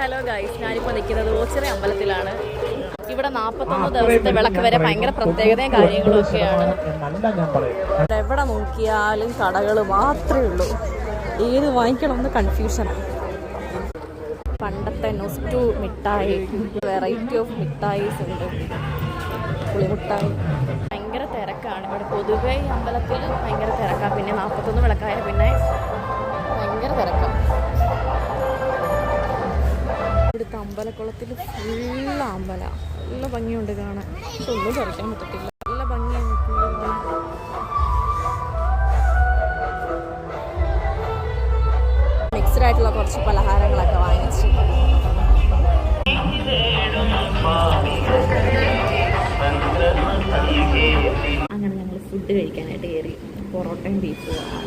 Hello guys, ഞാനിപ്പോൾ നിൽക്കുന്നത് ഓച്ചിറ അമ്പലത്തിലാണ്. ഇവിടെ 41 ദിവസത്തെ വിളക്ക് വരെ ഭയങ്കര പ്രത്യേകതയും കാര്യങ്ങളും ഒക്കെയാണ്. എവിടെ നോക്കിയാലും കടകൾ മാത്രമേ ഉള്ളൂ. ഏത് വാങ്ങിക്കണമെന്ന് കൺഫ്യൂഷനാണ്. പണ്ടത്തെ നൊസ്റ്റു മിഠായി, വെറൈറ്റി ഓഫ് മിഠായിസ് ഉണ്ട്, പുളിമുട്ടായി. ഭയങ്കര തിരക്കാണ് ഇവിടെ. പൊതുവെ ഈ അമ്പലത്തിൽ ഭയങ്കര തിരക്കാണ്. പിന്നെ 41 വിളക്കായ പിന്നെ ഭയങ്കര തിരക്കാണ്. ഇവിടുത്തെ അമ്പലക്കുളത്തിൽ ഫുള്ള് അമ്പല, നല്ല ഭംഗിയുണ്ട് കാണാൻ. പക്ഷെ ഒന്നും പറിക്കാൻ പറ്റത്തില്ല, നല്ല ഭംഗിയാണ്. മിക്സ്ഡ് ആയിട്ടുള്ള കുറച്ച് പലഹാരങ്ങളൊക്കെ വാങ്ങിച്ചു. അങ്ങനെ ഞങ്ങൾ ഫുഡ് കഴിക്കാനായിട്ട് കയറി. പൊറോട്ടയും ബീഫും.